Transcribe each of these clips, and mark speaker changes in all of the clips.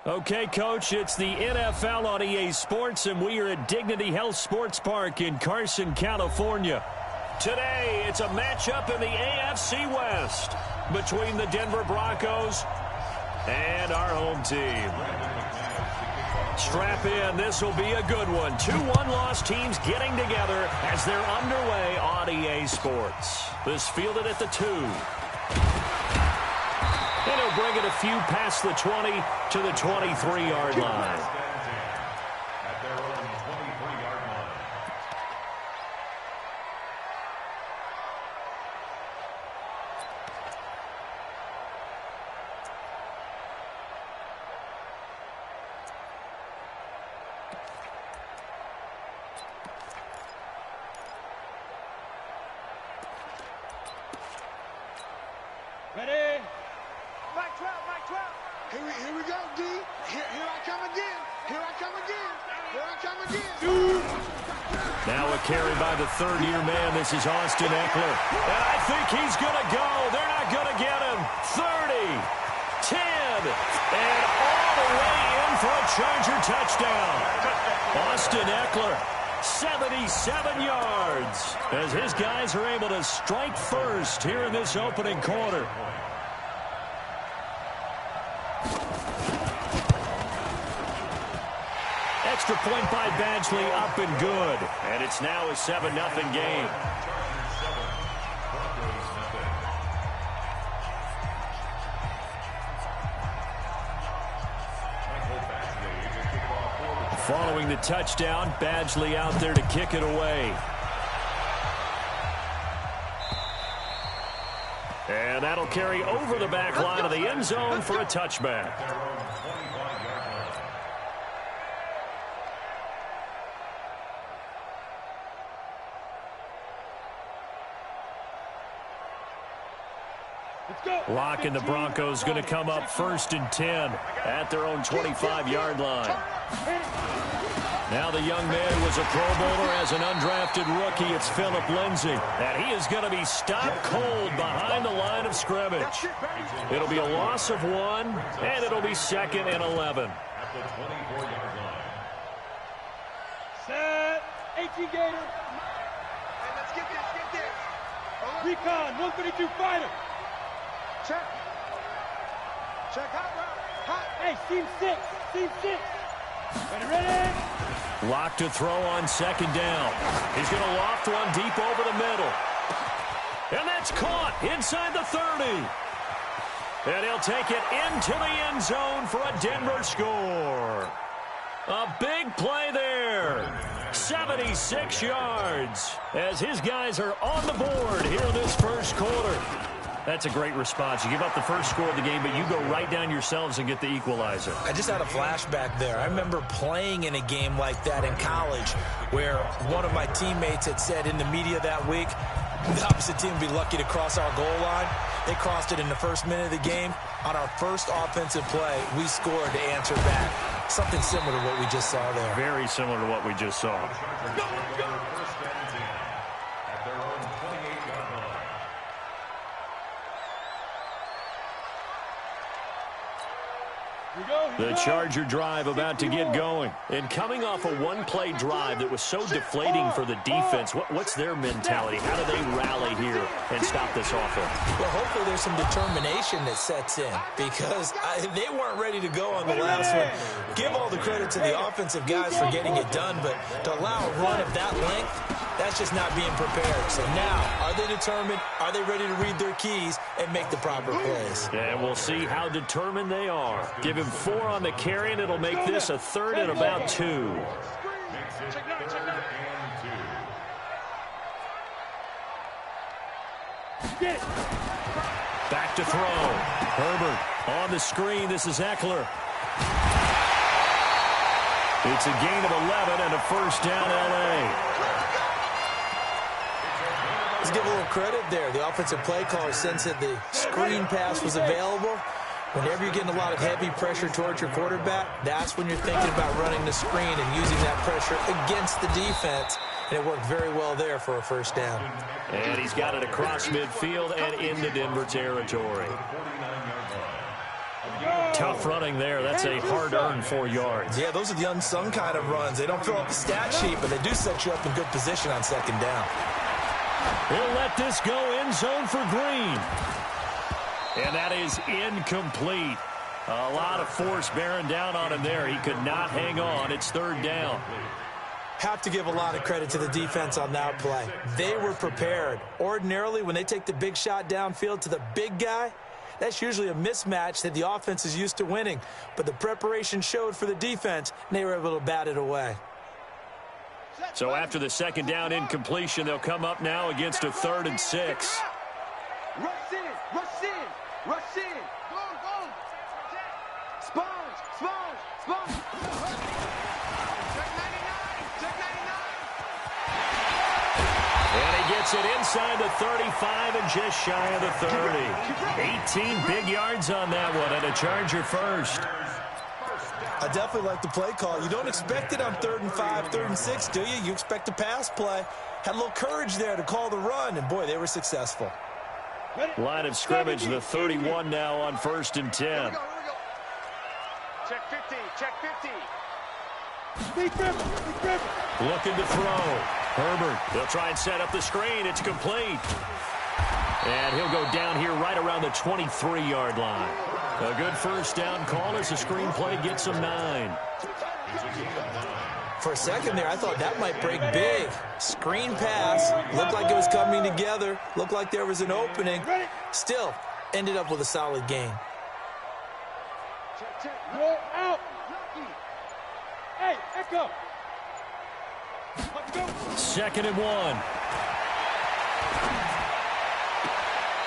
Speaker 1: Okay, Coach, it's the NFL on EA Sports, and we are at Dignity Health Sports Park in Carson, California. Today, it's a matchup in the AFC West between the Denver Broncos and our home team. Strap in, this will be a good one. 2 one-loss teams getting together as they're underway on EA Sports. This fielded at the 2. And he'll bring it a few past the 20 to the 23-yard line.
Speaker 2: Ready?
Speaker 3: Mike 12, Mike 12. Here we go, D. Here I come again. Here I come again. Here I come again.
Speaker 1: Now a carry by the third-year man. This is Austin Eckler. And I think he's going to go. They're not going to get him. 30, 10, and all the way in for a Charger touchdown. Austin Eckler, 77 yards, as his guys are able to strike first here in this opening quarter. Extra point by Badgley, up and good. And it's now a 7-0 game. Following the touchdown, Badgley out there to kick it away. And that'll carry over the back line of the end zone for a touchback. Lock and the Broncos going to come up 1st and 10 at their own 25-yard line. Now the young man was a Pro Bowler as an undrafted rookie. It's Phillip Lindsay. And he is going to be stopped cold behind the line of scrimmage. It'll be a loss of 1, and it'll be 2nd and 11.
Speaker 2: Set. 18 Gator.
Speaker 3: Hey, let's get this.
Speaker 2: Recon, 132 fighter.
Speaker 3: Check. Check hot route. Hot.
Speaker 2: Hey, seam 6. Seam 6. Ready?
Speaker 1: Lock to throw on 2nd down. He's going to loft one deep over the middle. And that's caught inside the 30. And he'll take it into the end zone for a Denver score. A big play there. 76 yards as his guys are on the board here in this first quarter. That's a great response. You give up the first score of the game, but you go right down yourselves and get the equalizer.
Speaker 4: I just had a flashback there. I remember playing in a game like that in college where one of my teammates had said in the media that week, the opposite team would be lucky to cross our goal line. They crossed it in the first minute of the game. On our first offensive play, we scored to answer back. Something similar to what we just saw there.
Speaker 1: Very similar to what we just saw. The Charger drive about to get going. And coming off a one-play drive that was so deflating for the defense, what's their mentality? How do they rally here and stop this offense?
Speaker 4: Well, hopefully there's some determination that sets in because they weren't ready to go on the last one. Give all the credit to the offensive guys for getting it done, but to allow a run of that length, that's just not being prepared. So now, are they determined? Are they ready to read their keys and make the proper plays?
Speaker 1: And we'll see how determined they are. Give him 4 on the carry, and it'll make this a 3rd and about 2. Back to throw. Herbert on the screen. This is Eckler. It's a gain of 11 and a 1st down, L.A.
Speaker 4: Let's give a little credit there. The offensive play caller sensed that the screen pass was available. Whenever you're getting a lot of heavy pressure towards your quarterback, that's when you're thinking about running the screen and using that pressure against the defense. And it worked very well there for a 1st down.
Speaker 1: And he's got it across midfield and into Denver territory. Tough running there. That's a hard-earned 4 yards.
Speaker 4: Yeah, those are the unsung kind of runs. They don't fill up the stat sheet, but they do set you up in good position on second down.
Speaker 1: He'll let this go end zone for Green. And that is incomplete. A lot of force bearing down on him there. He could not hang on. It's third down.
Speaker 4: Have to give a lot of credit to the defense on that play. They were prepared. Ordinarily, when they take the big shot downfield to the big guy, that's usually a mismatch that the offense is used to winning. But the preparation showed for the defense, and they were able to bat it away.
Speaker 1: So after the second down incompletion, they'll come up now against a 3rd and 6.
Speaker 3: Rush in, rush in, rush in. Go, go. Sponge, sponge, sponge. Check 99, check 99.
Speaker 1: And he gets it inside the 35 and just shy of the 30. 18 big yards on that one, and a Charger first.
Speaker 4: I definitely like the play call. You don't expect it on 3rd and 5, 3rd and 6, do you? You expect a pass play. Had a little courage there to call the run, and, boy, they were successful.
Speaker 1: Line of scrimmage, the 31 now on 1st and 10.
Speaker 3: Here we go. Check 50, check 50.
Speaker 1: Looking to throw. Herbert, they'll try and set up the screen. It's complete. And he'll go down here right around the 23-yard line. A good first down call as the screenplay gets him 9.
Speaker 4: For a second there, I thought that might break big. Screen pass. Looked like it was coming together. Looked like there was an opening. Still, ended up with a solid gain.
Speaker 2: Roll out. Hey, Echo.
Speaker 1: 2nd and 1.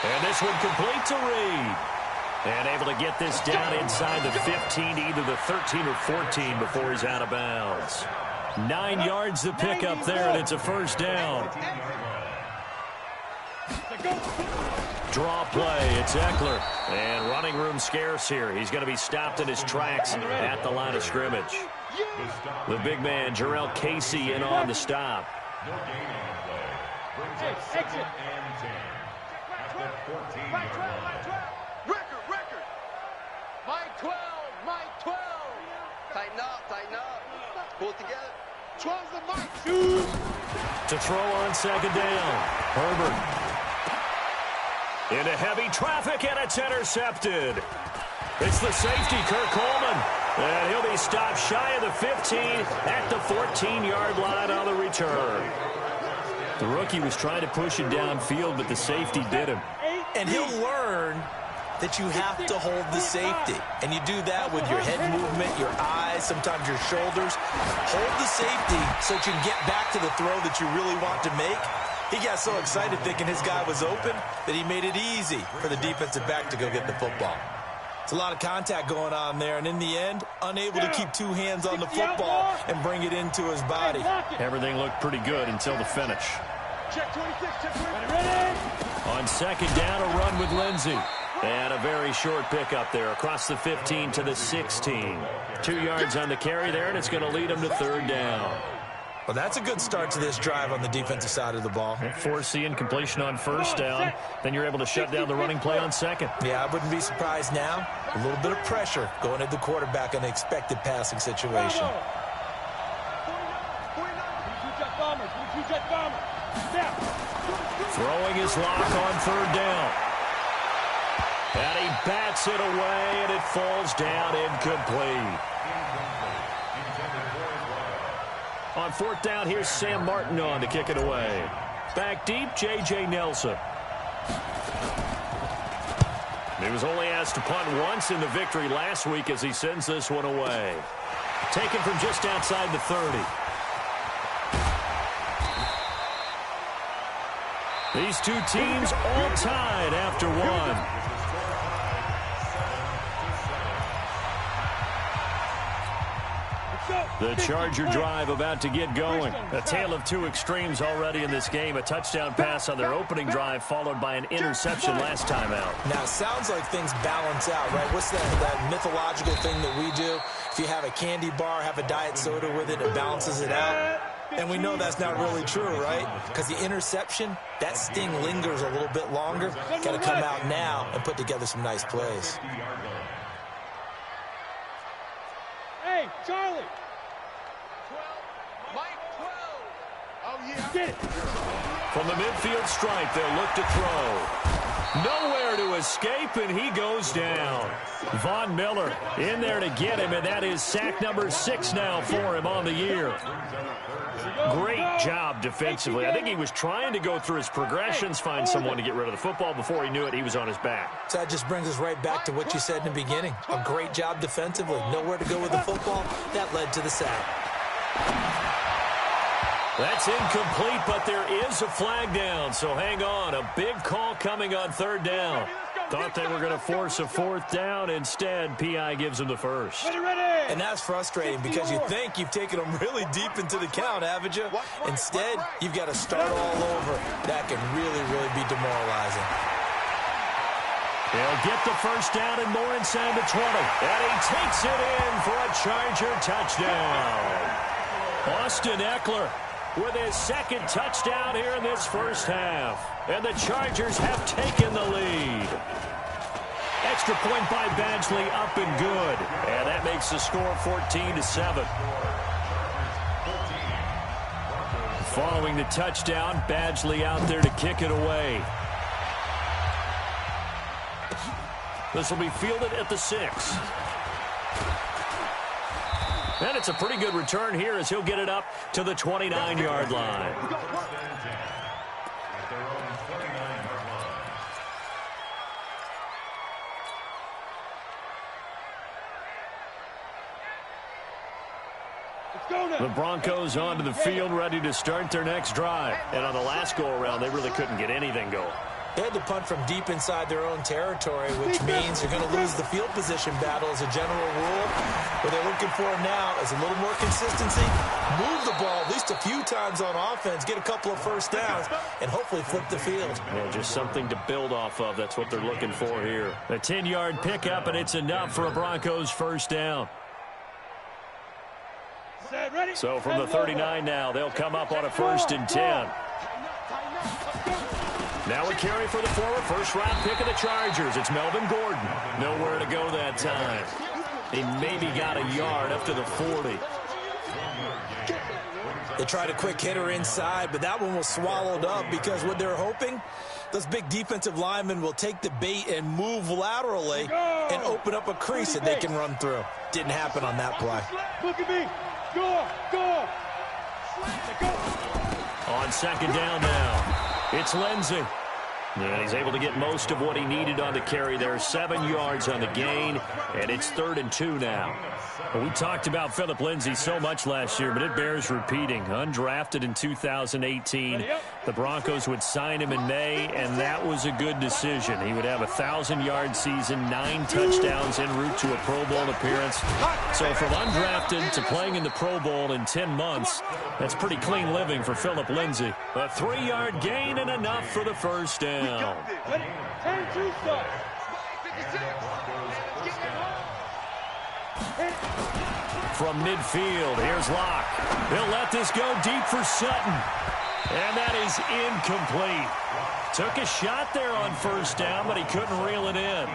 Speaker 1: And this one complete to Reed. And able to get this down inside the 15, either the 13 or 14 before he's out of bounds. 9 yards to pick up there, and it's a first down. Draw play, it's Eckler. And running room scarce here. He's going to be stopped in his tracks at the line of scrimmage. The big man, Jarrell Casey, in on the stop.
Speaker 2: Exit.
Speaker 3: Record. Mike 12, Mike 12. Tighten up. Pull it together. 12's the Mike.
Speaker 1: To throw on second down. Herbert. Into heavy traffic, and it's intercepted. It's the safety, Kirk Coleman. And he'll be stopped shy of the 15 at the 14-yard line on the return. The rookie was trying to push it downfield, but the safety did him.
Speaker 4: And he'll learn that you have to hold the safety. And you do that with your head movement, your eyes, sometimes your shoulders. Hold the safety so that you can get back to the throw that you really want to make. He got so excited thinking his guy was open that he made it easy for the defensive back to go get the football. It's a lot of contact going on there, and in the end, unable to keep 2 hands on the football and bring it into his body.
Speaker 1: Everything looked pretty good until the finish.
Speaker 3: Check 26, check 26.
Speaker 2: Ready?
Speaker 1: On second down, a run with Lindsey. And a very short pickup there across the 15 to the 16. 2 yards on the carry there, and it's going to lead him to third down.
Speaker 4: Well, that's a good start to this drive on the defensive side of the ball.
Speaker 1: Force the incompletion on first down. Then you're able to shut down the running play on second.
Speaker 4: Yeah, I wouldn't be surprised now. A little bit of pressure going at the quarterback in an expected passing situation.
Speaker 1: Throwing his lock on third down. And he bats it away, and it falls down incomplete. On fourth down, here's Sam Martin on to kick it away. Back deep, J.J. Nelson. He was only asked to punt once in the victory last week as he sends this one away. Taken from just outside the 30. These two teams all tied after one. The Charger drive about to get going. A tale of two extremes already in this game. A touchdown pass on their opening drive followed by an interception last time out.
Speaker 4: Now, it sounds like things balance out, right? What's that mythological thing that we do? If you have a candy bar, have a diet soda with it, it balances it out. And we know that's not really true, right? Because the interception, that sting lingers a little bit longer. Got to come out now and put together some nice plays.
Speaker 2: Charlie.
Speaker 3: 12, Mike 12. Oh, yeah.
Speaker 2: Get it.
Speaker 1: From the midfield stripe, they'll look to throw. Nowhere to escape, and he goes down. Von Miller in there to get him, and that is sack number 6 now for him on the year. Great job defensively. I think he was trying to go through his progressions, find someone to get rid of the football. Before he knew it, he was on his back.
Speaker 4: So that just brings us right back to what you said in the beginning. A great job defensively. Nowhere to go with the football. That led to the sack.
Speaker 1: That's incomplete, but there is a flag down, so hang on. A big call coming on 3rd down. Thought they were going to force a 4th down. Instead, P.I. gives them the first.
Speaker 4: And that's frustrating because you think you've taken them really deep into the count, haven't you? Instead, you've got to start all over. That can really, really be demoralizing.
Speaker 1: They'll get the first down and more inside the 20. And he takes it in for a Charger touchdown. Austin Eckler with his 2nd touchdown here in this first half. And the Chargers have taken the lead. Extra point by Badgley, up and good. And that makes the score 14-7. Following the touchdown, Badgley out there to kick it away. This will be fielded at the 6. And it's a pretty good return here as he'll get it up to the 29-yard line. The Broncos onto the field, ready to start their next drive. And on the last go-around, they really couldn't get anything going.
Speaker 4: They had to punt from deep inside their own territory, which means they're going to lose the field position battle as a general rule. What they're looking for now is a little more consistency, move the ball at least a few times on offense, get a couple of first downs, and hopefully flip the field.
Speaker 1: Yeah, just something to build off of. That's what they're looking for here. A 10-yard pickup, and it's enough for a Broncos first down. So from the 39 now, they'll come up on a 1st and 10. Now we carry for the forward first-round pick of the Chargers. It's Melvin Gordon. Nowhere to go that time. He maybe got a yard up to the 40.
Speaker 4: They tried a quick hitter inside, but that one was swallowed up because what they're hoping, those big defensive linemen will take the bait and move laterally and open up a crease that they can run through. Didn't happen on that play.
Speaker 2: Look at me. Go.
Speaker 1: On 2nd down now. It's Lindsey. And he's able to get most of what he needed on the carry there. 7 yards on the gain, and it's 3rd and 2 now. Well, we talked about Phillip Lindsay so much last year, but it bears repeating. Undrafted in 2018. The Broncos would sign him in May, and that was a good decision. He would have a 1,000-yard season, 9 touchdowns en route to a Pro Bowl appearance. So from undrafted to playing in the Pro Bowl in 10 months, that's pretty clean living for Phillip Lindsay. A 3-yard gain and enough for the first down. From midfield, here's Locke. He'll let this go deep for Sutton. And that is incomplete. Took a shot there on first down, but he couldn't reel it in.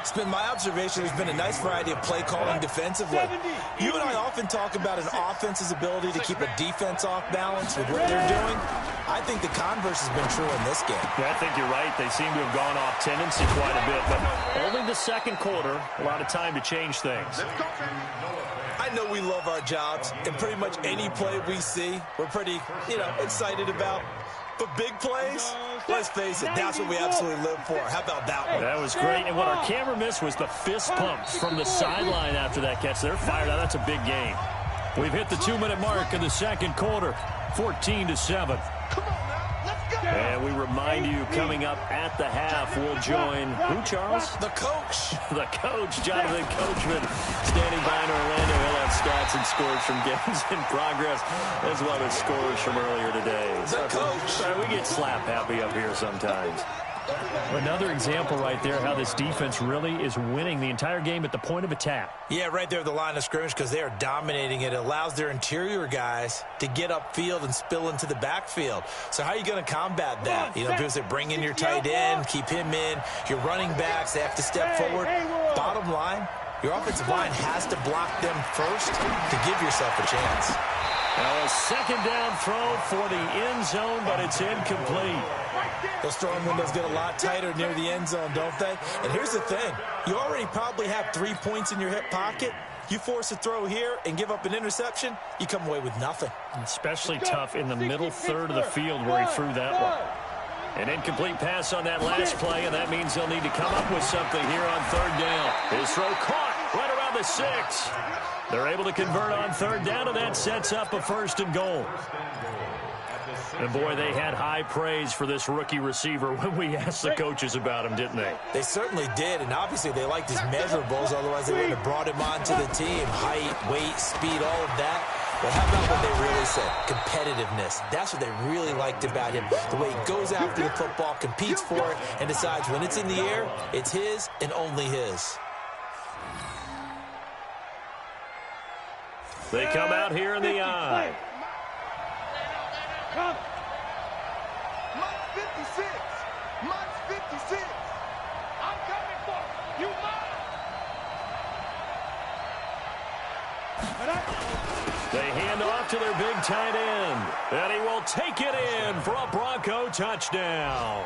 Speaker 4: It's been my observation there's been a nice variety of play calling defensively. You and I often talk about an offense's ability to keep a defense off balance with what they're doing. I think the converse has been true in this game.
Speaker 1: Yeah, I think you're right. They seem to have gone off tendency quite a bit, but only the 2nd quarter, a lot of time to change things.
Speaker 4: I know we love our jobs, and pretty much any play we see, we're pretty, excited about. But big plays, let's face it, that's what we absolutely live for. How about that one?
Speaker 1: That was great. And what our camera missed was the fist pumps from the sideline after that catch. They're fired out. That's a big game. We've hit the 2-minute mark of the 2nd quarter, 14-7. And we remind you, coming up at the half, we'll join who, Charles?
Speaker 4: The coach.
Speaker 1: The coach, Jonathan Coachman, standing by in Orlando. He'll have stats and scores from games in progress, as well as scores from earlier today.
Speaker 4: The coach.
Speaker 1: Sorry, we get slap happy up here sometimes. Another example right there how this defense really is winning the entire game at the point of attack.
Speaker 4: Yeah, right there at the line of scrimmage because they are dominating it. It allows their interior guys to get upfield and spill into the backfield. So how are you going to combat that? Because they bring in your tight end, keep him in. Your running backs, they have to step forward. Bottom line, Your offensive line has to block them first to give yourself a chance.
Speaker 1: Now a second down throw for the end zone, but it's incomplete.
Speaker 4: Those throwing windows get a lot tighter near the end zone, don't they? And here's the thing. You already probably have 3 points in your hip pocket. You force a throw here and give up an interception, you come away with nothing.
Speaker 1: Especially tough in the middle third of the field where he threw that one. An incomplete pass on that last play, and that means they'll need to come up with something here on third down. His throw caught right around the 6. They're able to convert on third down, and that sets up a 1st and goal. And, boy, they had high praise for this rookie receiver when we asked the coaches about him, didn't they?
Speaker 4: They certainly did, and obviously they liked his measurables, otherwise they wouldn't have brought him onto the team. Height, weight, speed, all of that. But how about what they really said? Competitiveness. That's what they really liked about him. The way he goes after the football, competes for it, and decides when it's in the air, it's his and only his.
Speaker 1: They come out here in the eye.
Speaker 2: Come.
Speaker 3: Mike 56. Mike 56.
Speaker 2: I'm coming for you. You mine.
Speaker 1: They hand off to their big tight end, and he will take it in for a Bronco touchdown.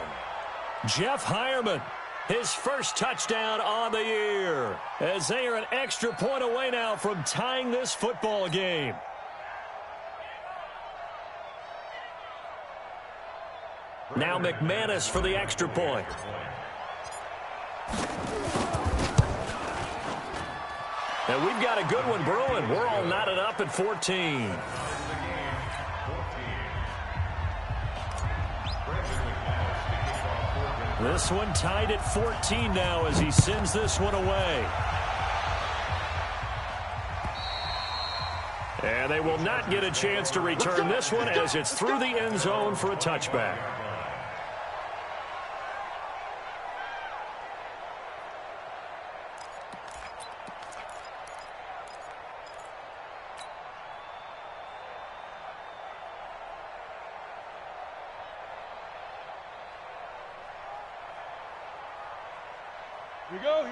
Speaker 1: Jeff Hireman, his first touchdown on the year, as they are an extra point away now from tying this football game. Now McManus for the extra point. And we've got a good one brewing. We're all knotted up at 14. This one tied at 14 now as he sends this one away. And they will not get a chance to return this one as it's through the end zone for a touchback.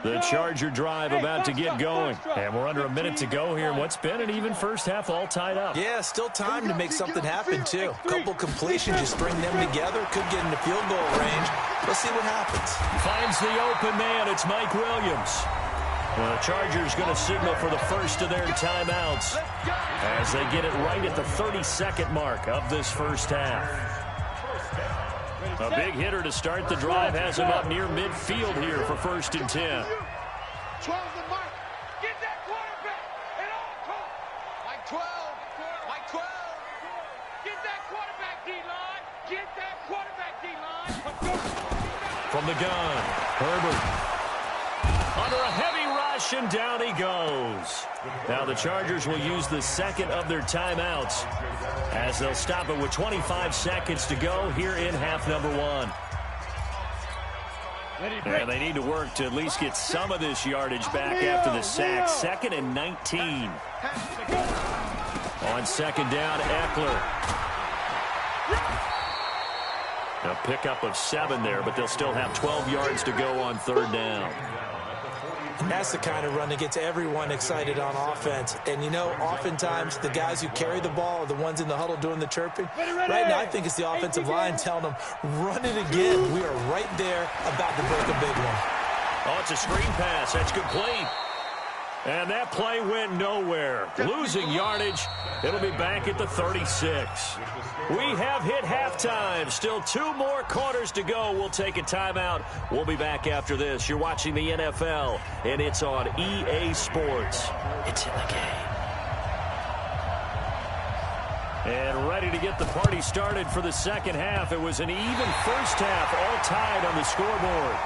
Speaker 1: The Charger drive about to get going. And we're under a minute to go here in what's been an even first half all tied up.
Speaker 4: Yeah, still time to make something happen, too. A couple completions, just string them together. Could get into field goal range. Let's see what happens.
Speaker 1: Finds the open man. It's Mike Williams. The Chargers going to signal for the first of their timeouts as they get it right at the 32nd mark of this first half. A big hitter to start the drive has him up near midfield here for 1st and 10.
Speaker 2: 12 the mark. Get that quarterback at all costs.
Speaker 3: Mike 12. Mike 12.
Speaker 2: Get that quarterback, D-line. Get that quarterback, D-line.
Speaker 1: From the gun, Herbert. Under a heavy rush, and down he goes. Now the Chargers will use the second of their timeouts as they'll stop it with 25 seconds to go here in half number 1. And they need to work to at least get some of this yardage back after the sack. 2nd and 19. On second down, Eckler. A pickup of 7 there, but they'll still have 12 yards to go on third down.
Speaker 4: And that's the kind of run that gets everyone excited on offense. And, you know, oftentimes the guys who carry the ball are the ones in the huddle doing the chirping. Right now, I think it's the offensive line telling them, run it again. We are right there about to break a big one.
Speaker 1: Oh, it's a screen pass. That's complete. And that play went nowhere. Losing yardage. It'll be back at the 36. We have hit halftime. Still 2 more quarters to go. We'll take a timeout. We'll be back after this. You're watching the NFL, and it's on EA Sports. It's in the game. And ready to get the party started for the second half. It was an even first half, all tied on the scoreboard.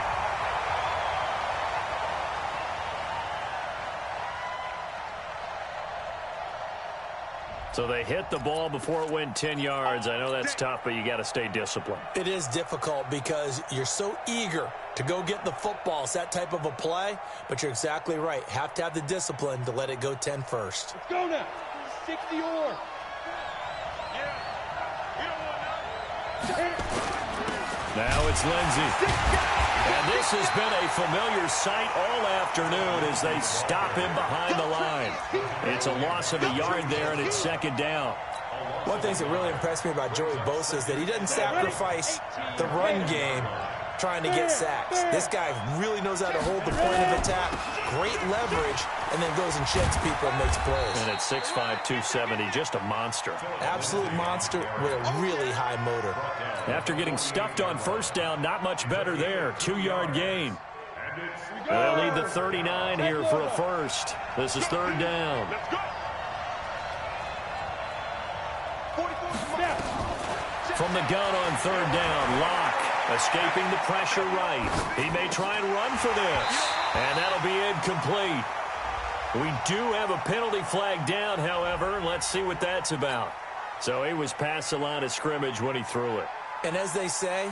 Speaker 1: So they hit the ball before it went 10 yards. I know that's tough, but you got to stay disciplined.
Speaker 4: It is difficult because you're so eager to go get the football. It's that type of a play, but you're exactly right. Have to have the discipline to let it go 10 first.
Speaker 2: Let's go now. 60 or.
Speaker 1: Now it's Lindsey. And this has been a familiar sight all afternoon as they stop him behind the line. It's a loss of a yard there, and it's second down.
Speaker 4: One thing that really impressed me about Joey Bosa is that he doesn't sacrifice the run game trying to get sacks. This guy really knows how to hold the point of attack, great leverage, and then goes and sheds people and makes plays.
Speaker 1: And at 6'5", 270, just a monster.
Speaker 4: Absolute monster with a really high motor.
Speaker 1: After getting stuffed on first down, not much better there. 2-yard gain. They'll need the 39 here for a first. This is third down. From the gun on third down, Locke escaping the pressure right. He may try and run for this, and that'll be incomplete. We do have a penalty flag down, however. Let's see what that's about. So he was past the line of scrimmage when he threw it.
Speaker 4: And as they say,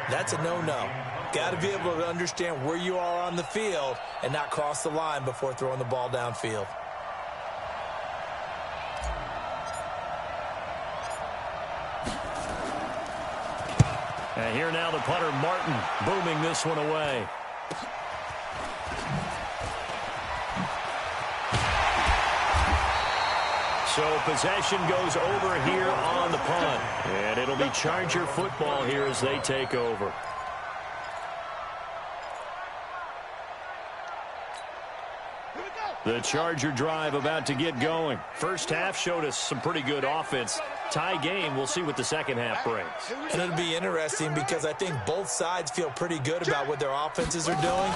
Speaker 4: that's a no-no. Got to be able to understand where you are on the field and not cross the line before throwing the ball downfield.
Speaker 1: And here now the punter, Martin, booming this one away. So possession goes over here on the punt. And it'll be Charger football here as they take over. The Charger drive about to get going. First half showed us some pretty good offense. Tie game, we'll see what the second half brings.
Speaker 4: And it'll be interesting because I think both sides feel pretty good about what their offenses are doing.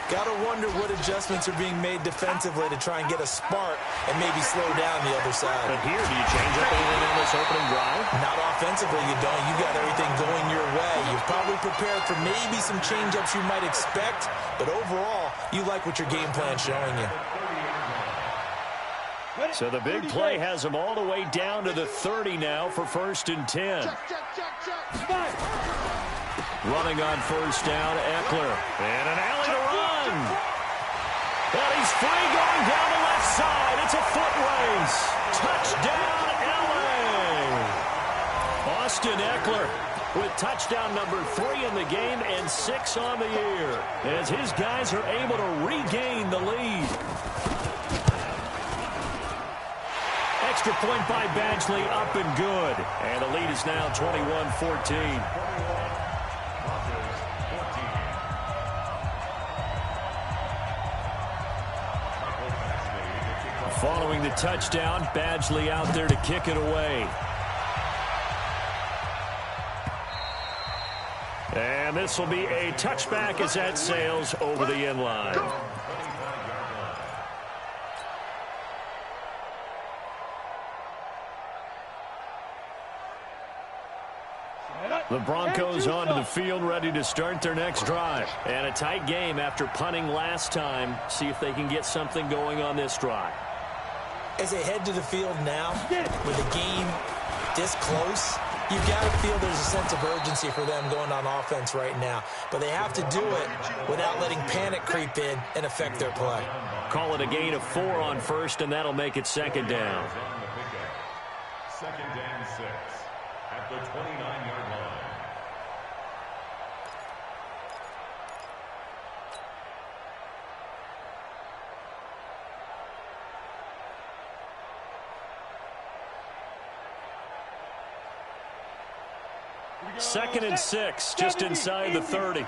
Speaker 4: Got to wonder what adjustments are being made defensively to try and get a spark and maybe slow down the other side.
Speaker 1: But here, do you change up anything on this opening drive?
Speaker 4: Not offensively, you don't. You got everything going your way. You've probably prepared for maybe some change-ups you might expect, but overall, you like what your game plan's showing you.
Speaker 1: So the big play has them all the way down to the 30 now for 1st and 10. Running on first down, Eckler. And an alley to run. And he's free going down the left side. It's a foot race. Touchdown, LA. Austin Eckler with touchdown number 3 in the game and 6 on the year as his guys are able to regain the lead. Extra point by Badgley, up and good. And the lead is now 21-14. Following the touchdown, Badgley out there to kick it away. And this will be a touchback as that sails over the end line. The Broncos onto the field, ready to start their next drive. And a tight game after punting last time. See if they can get something going on this drive.
Speaker 4: As they head to the field now, with the game this close, you've got to feel there's a sense of urgency for them going on offense right now. But they have to do it without letting panic creep in and affect their play.
Speaker 1: Call it a gain of 4 on first, and that'll make it second down.
Speaker 5: Second and 6 at the 29-yard line.
Speaker 1: Second and 6, just inside the 30.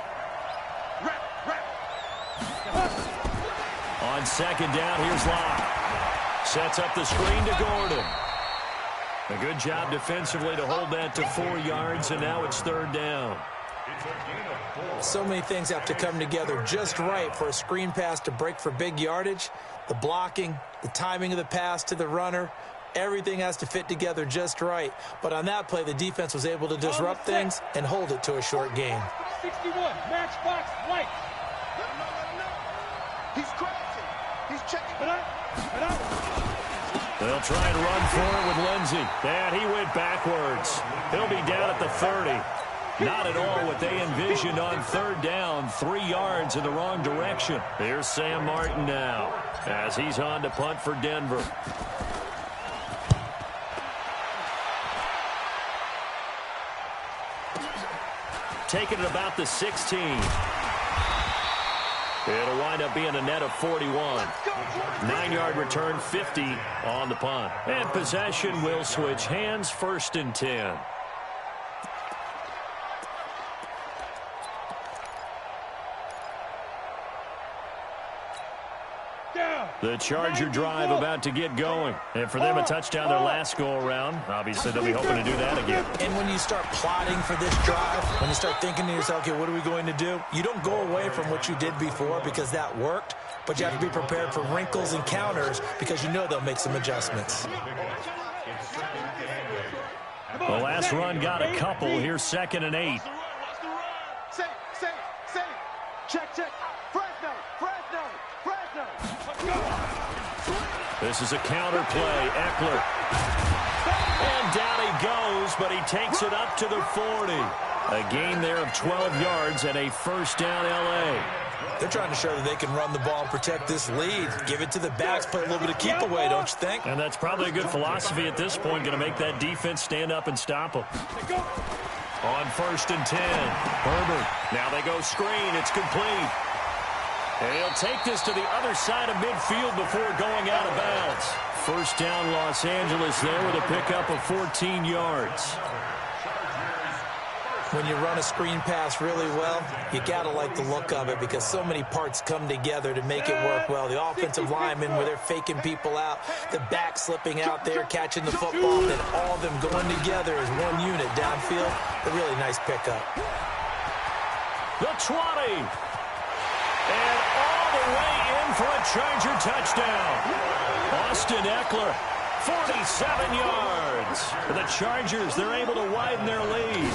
Speaker 1: On second down, here's Locke. Sets up the screen to Gordon. A good job defensively to hold that to 4 yards, and now it's third down.
Speaker 4: So many things have to come together just right for a screen pass to break for big yardage. The blocking, the timing of the pass to the runner, everything has to fit together just right. But on that play, the defense was able to disrupt things and hold it to a short gain.
Speaker 2: 61, matchbox, white.
Speaker 3: He's crouching. He's checking.
Speaker 1: They'll try and run for it with Lindsey. And he went backwards. He'll be down at the 30. Not at all what they envisioned on third down. 3 yards in the wrong direction. Here's Sam Martin now as he's on to punt for Denver. taking it about the 16. It'll wind up being a net of 41. 9-yard return, 50 on the punt. And possession will switch hands, 1st and 10. The Charger drive about to get going. And for them, a touchdown their last go-around. Obviously, they'll be hoping to do that again.
Speaker 4: And when you start plotting for this drive, when you start thinking to yourself, okay, what are we going to do? You don't go away from what you did before because that worked, but you have to be prepared for wrinkles and counters because you know they'll make some adjustments.
Speaker 1: The last run got a couple. Here's 2nd and 8.
Speaker 3: Say. Check. Fresno.
Speaker 1: This is a counter play. Eckler. And down he goes, but he takes it up to the 40. A gain there of 12 yards and a 1st down L.A.
Speaker 4: They're trying to show that they can run the ball and protect this lead. Give it to the backs, play a little bit of keep away, don't you think?
Speaker 1: And that's probably a good philosophy at this point, going to make that defense stand up and stop them. On 1st and 10, Herbert. Now they go screen. It's complete. And he'll take this to the other side of midfield before going out of bounds. 1st down Los Angeles there with a pickup of 14 yards.
Speaker 4: When you run a screen pass really well, you got to like the look of it because so many parts come together to make it work well. The offensive linemen where they're faking people out, the back slipping out there, catching the football, and all of them going together as one unit downfield. A really nice pickup.
Speaker 1: The 20. And all the way in for a Charger touchdown. Austin Eckler, 47 yards. For the Chargers, they're able to widen their lead.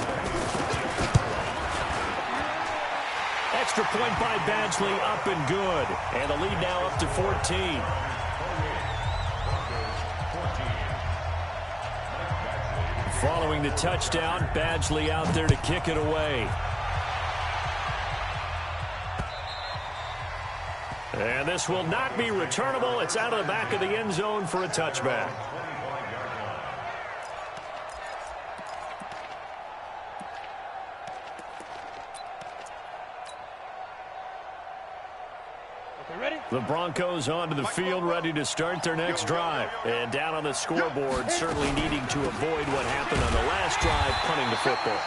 Speaker 1: Extra point by Badgley, up and good. And the lead now up to 14. Following the touchdown, Badgley out there to kick it away. And this will not be returnable. It's out of the back of the end zone for a touchback. The Broncos onto the field, ready to start their next drive. And down on the scoreboard, certainly needing to avoid what happened on the last drive, punting the football.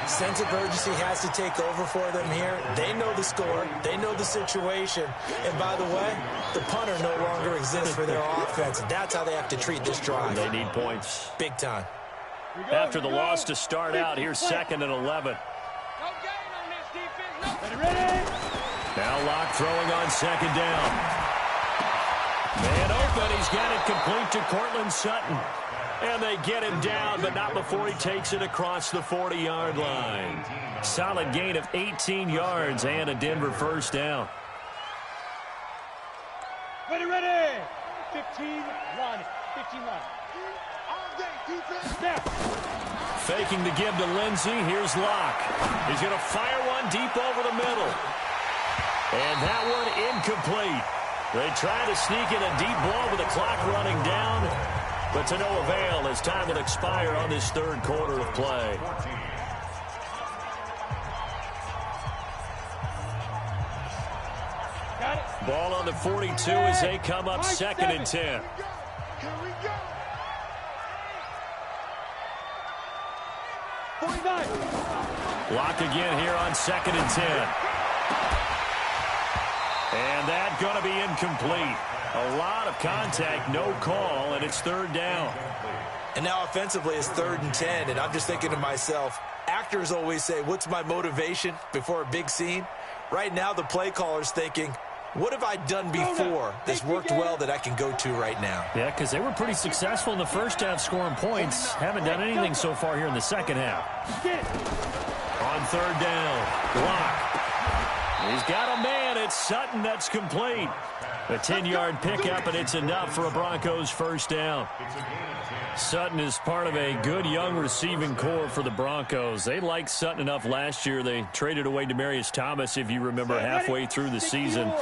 Speaker 4: Sense of urgency has to take over for them here. They know the score. They know the situation. And by the way, the punter no longer exists for their offense. That's how they have to treat this drive.
Speaker 1: They need points.
Speaker 4: Big time.
Speaker 1: After the loss to start out, here's 2nd and 11.
Speaker 2: No gain on this defense. Ready?
Speaker 1: Now Locke throwing on 2nd down. Man open. He's got it complete to Cortland Sutton. And they get him down, but not before he takes it across the 40-yard line. Solid gain of 18 yards and a Denver 1st down.
Speaker 2: Ready. 15-1.
Speaker 1: Faking the give to Lindsey. Here's Locke. He's going to fire one deep over the middle. And that one incomplete. They try to sneak in a deep ball with the clock running down, but to no avail as time will expire on this 3rd quarter of play. Ball on the 42 as they come up 2nd and 10. Lock again here on 2nd and 10. And that going to be incomplete. A lot of contact, no call, and it's 3rd down.
Speaker 4: And now offensively it's 3rd and 10, and I'm just thinking to myself, actors always say, what's my motivation before a big scene? Right now the play caller's thinking, what have I done before that's worked well that I can go to right now?
Speaker 1: Yeah, because they were pretty successful in the first half scoring points. Haven't done anything so far here in the second half. On 3rd down, Locke. He's got a man. It's Sutton. That's complete. A 10-yard pickup, and it's enough for a Broncos 1st down. Sutton is part of a good young receiving core for the Broncos. They liked Sutton enough last year. They traded away Demaryius Thomas, if you remember, halfway through the season.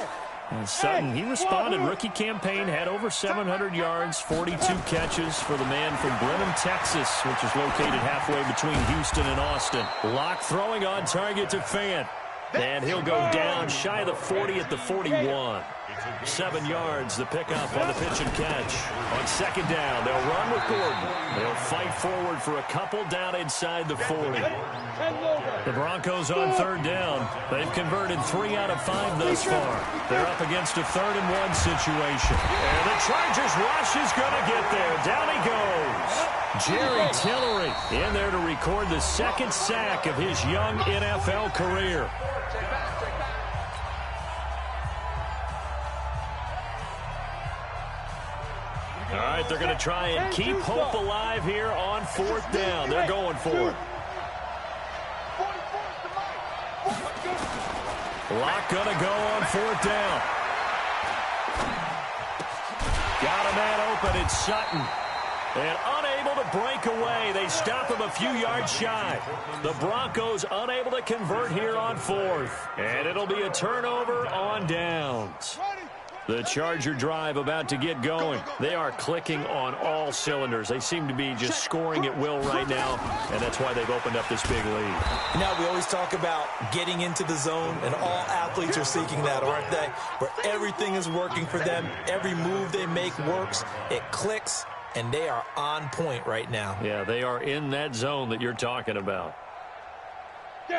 Speaker 1: And Sutton, he responded. Rookie campaign, had over 700 yards, 42 catches for the man from Brenham, Texas, which is located halfway between Houston and Austin. Locke throwing on target to Fant. And he'll go down shy of the 40 at the 41. 7 yards, the pickup on the pitch and catch. On second down, they'll run with Gordon. They'll fight forward for a couple down inside the 40. The Broncos on third down. They've converted 3 out of 5 thus far. They're up against a 3rd-and-1 situation. And the Chargers rush is going to get there. Down he goes. Jerry Tillery in there to record the 2nd sack of his young NFL career. All right, they're going to try and keep hope alive here on 4th down. They're going for it. Locke going to go on 4th down. Got a man open. It's Sutton. And unable to break away. They stop him a few yards shy. The Broncos unable to convert here on 4th. And it'll be a turnover on downs. The Charger drive about to get going. They are clicking on all cylinders. They seem to be just scoring at will right now, and that's why they've opened up this big lead.
Speaker 4: Now, we always talk about getting into the zone, and all athletes are seeking that, aren't they? Where everything is working for them. Every move they make works. It clicks, and they are on point right now.
Speaker 1: Yeah, they are in that zone that you're talking about.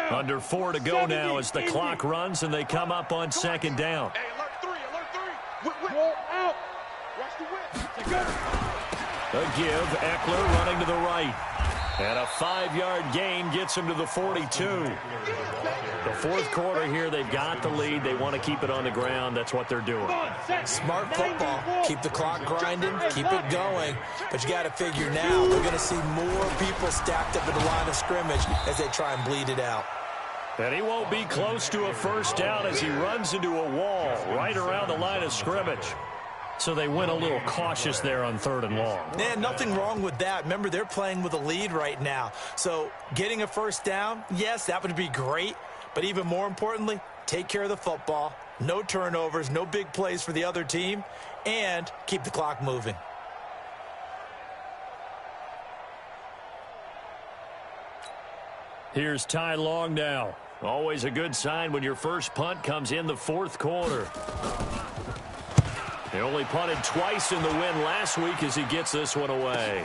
Speaker 1: Under 4 to go now as the clock runs, and they come up on 2nd down.
Speaker 2: Out. Watch the whip.
Speaker 1: A give. Eckler running to the right. And a 5-yard gain gets him to the 42. The 4th quarter here, they've got the lead. They want to keep it on the ground. That's what they're doing.
Speaker 4: Smart football. Keep the clock grinding. Keep it going. But you got to figure now they're going to see more people stacked up at the line of scrimmage as they try and bleed it out.
Speaker 1: And he won't be close to a 1st down as he runs into a wall right around the line of scrimmage. So they went a little cautious there on 3rd and long.
Speaker 4: Yeah, nothing wrong with that. Remember, they're playing with a lead right now. So getting a 1st down, yes, that would be great. But even more importantly, take care of the football. No turnovers, no big plays for the other team, and keep the clock moving.
Speaker 1: Here's Ty Long now. Always a good sign when your first punt comes in the 4th quarter. He only punted twice in the win last week as he gets this one away.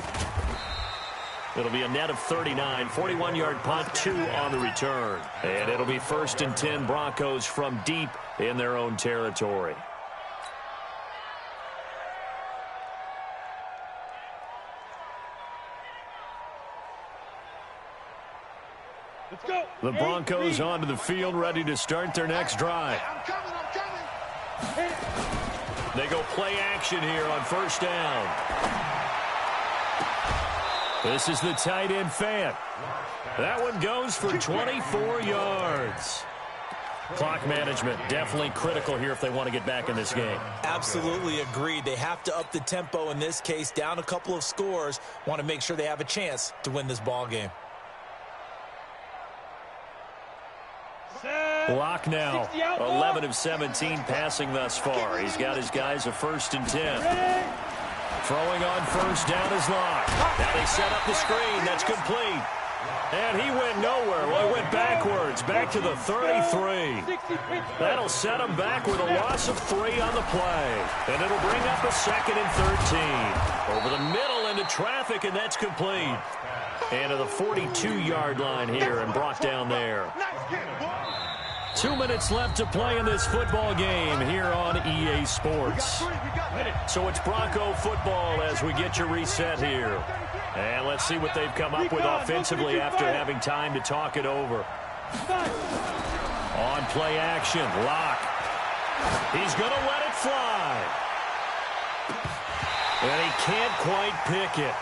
Speaker 1: It'll be a net of 39, 41-yard punt, 2 on the return. And it'll be 1st and 10 Broncos from deep in their own territory.
Speaker 2: Let's go.
Speaker 1: The Broncos onto the field, ready to start their next drive.
Speaker 3: I'm coming.
Speaker 1: They go play action here on 1st down. This is the tight end Fant. That one goes for 24 yards. Clock management definitely critical here if they want to get back in this game.
Speaker 4: Absolutely agreed. They have to up the tempo in this case, down a couple of scores. Want to make sure they have a chance to win this ball game.
Speaker 1: Locke now, 11 of 17 passing thus far. He's got his guys a 1st and 10. Throwing on 1st down is Locke. Now they set up the screen. That's complete. And he went nowhere. Well, he went backwards, back to the 33. That'll set him back with a loss of 3 on the play. And it'll bring up a 2nd and 13. Over the middle into traffic, and that's complete. And to the 42-yard line here and brought down there. 2 minutes left to play in this football game here on EA Sports. So it's Bronco football as we get your reset here. And let's see what they've come up with offensively after having time to talk it over. On play action, Locke. He's going to let it fly. And he can't quite pick it.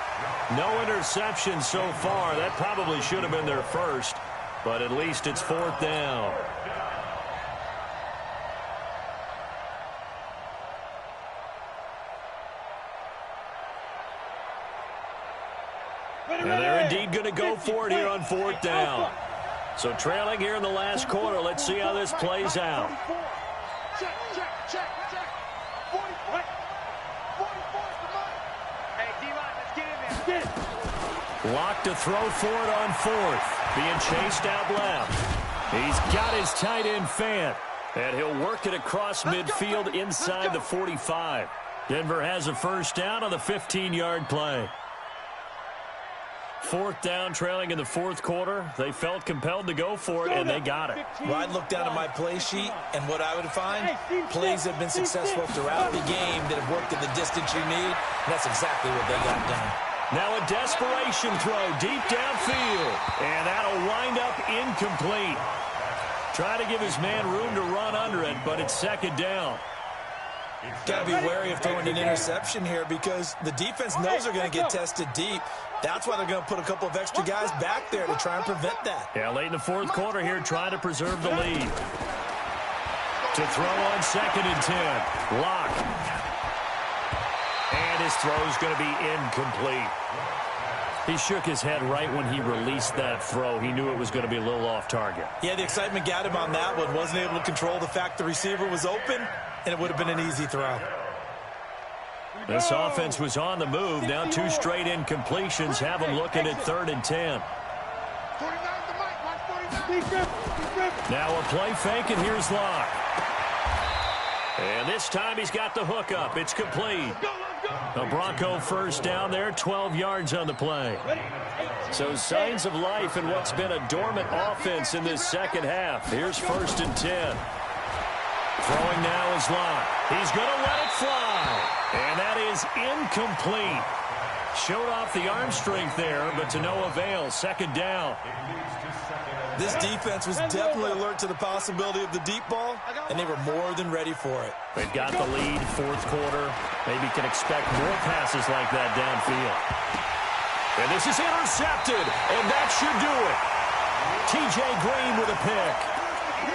Speaker 1: No interception so far. That probably should have been their first, but at least it's 4th down. And they're indeed going to go for it here on 4th down. So trailing here in the last quarter. Let's see how this plays out.
Speaker 3: Check. 44. 44 is the money. Hey, D-line, let's get in there. Get it.
Speaker 1: Lock to throw for it on fourth. Being chased out left. He's got his tight end Fant. And he'll work it across midfield inside the 45. Denver has a first down on the 15-yard play. Fourth down, trailing in the fourth quarter. They felt compelled to go for it, and they got it.
Speaker 4: Well, I'd look down at my play sheet, and what I would find, plays have been successful throughout the game that have worked at the distance you need, and that's exactly what they got done.
Speaker 1: Now a desperation throw deep downfield, and that'll wind up incomplete. Trying to give his man room to run under it, but it's second down.
Speaker 4: Got to be wary of throwing an interception here because the defense knows they're going to get tested deep. That's why they're going to put a couple of extra guys back there to try and prevent that.
Speaker 1: Yeah, late in the fourth quarter here, trying to preserve the lead. To throw on 2nd and 10. Lock. And his throw's going to be incomplete. He shook his head right when he released that throw. He knew it was going to be a little off target.
Speaker 4: Yeah, the excitement got him on that one. Wasn't able to control the fact the receiver was open, and it would have been an easy throw.
Speaker 1: This offense was on the move. Now 2 straight incompletions have them looking at 3rd and 10. Now a play fake, and here's Locke. And this time he's got the hook up. It's complete. A Bronco first down there, 12 yards on the play. So signs of life in what's been a dormant offense in this second half. Here's 1st and 10. Throwing now is Locke. He's going to let it fly. And that is incomplete. Showed off the arm strength there, but to no avail. Second down.
Speaker 4: This defense was definitely alert to the possibility of the deep ball, and they were more than ready for it.
Speaker 1: They've got the lead, fourth quarter. Maybe can expect more passes like that downfield. And this is intercepted, and that should do it. T.J. Green with a pick.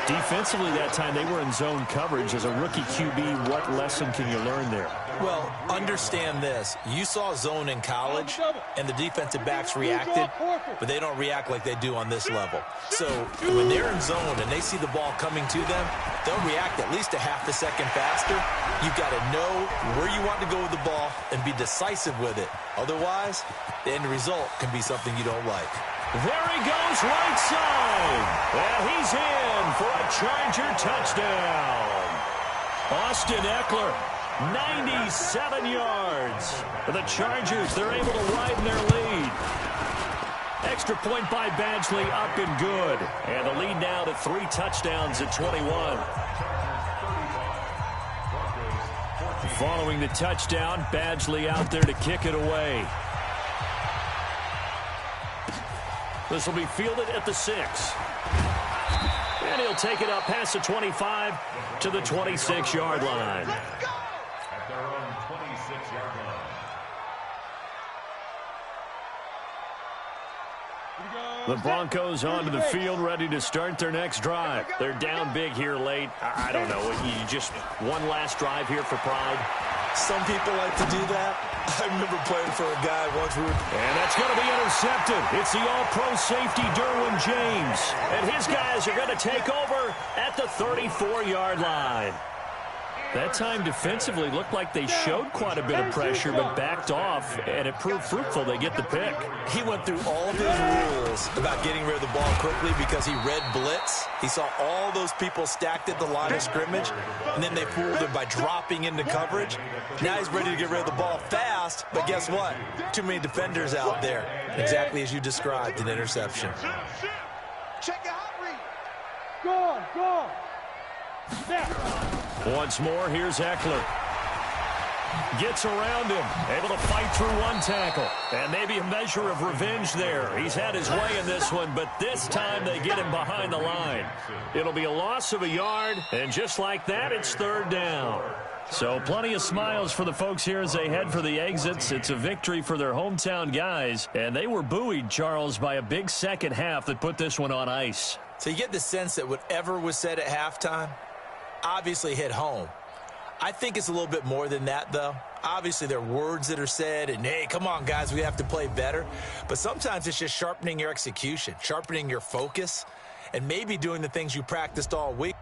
Speaker 1: Defensively that time, they were in zone coverage. As a rookie QB, what lesson can you learn there?
Speaker 4: Well, understand this. You saw zone in college, and the defensive backs reacted, but they don't react like they do on this level. So when they're in zone and they see the ball coming to them, they'll react at least a half a second faster. You've got to know where you want to go with the ball and be decisive with it. Otherwise, the end result can be something you don't like.
Speaker 1: There he goes, right side. And he's in for a Charger touchdown. Austin Eckler, 97 yards. For the Chargers, they're able to widen their lead. Extra point by Badgley, up and good. And the lead now to 3 touchdowns at 21. Following the touchdown, Badgley out there to kick it away. This will be fielded at the 6. And he'll take it up past the 25 to the 26-yard line.
Speaker 5: At their own 26-yard line.
Speaker 1: The Broncos onto the field, ready to start their next drive. They're down big here late. I don't know. You just one last drive here for pride.
Speaker 4: Some people like to do that. I remember playing for a guy once.
Speaker 1: And that's going to be intercepted. It's the all-pro safety, Derwin James. And his guys are going to take over at the 34-yard line. That time defensively looked like they showed quite a bit of pressure, but backed off, and it proved fruitful. They get the pick.
Speaker 4: He went through all of his rules about getting rid of the ball quickly because he read blitz. He saw all those people stacked at the line of scrimmage, and then they fooled him by dropping into coverage. Now he's ready to get rid of the ball fast, but guess what? Too many defenders out there. Exactly as you described, an interception.
Speaker 3: Check your hot read.
Speaker 2: Go on.
Speaker 1: Once more, here's Eckler. Gets around him, able to fight through one tackle. And maybe a measure of revenge there. He's had his way in this one, but this time they get him behind the line. It'll be a loss of a yard, and just like that, it's 3rd down. So plenty of smiles for the folks here as they head for the exits. It's a victory for their hometown guys, and they were buoyed, Charles, by a big second half that put this one on ice.
Speaker 4: So you get the sense that whatever was said at halftime obviously hit home. I think it's a little bit more than that, though. Obviously, there are words that are said, and, hey, come on, guys, we have to play better. But sometimes it's just sharpening your execution, sharpening your focus, and maybe doing the things you practiced all week.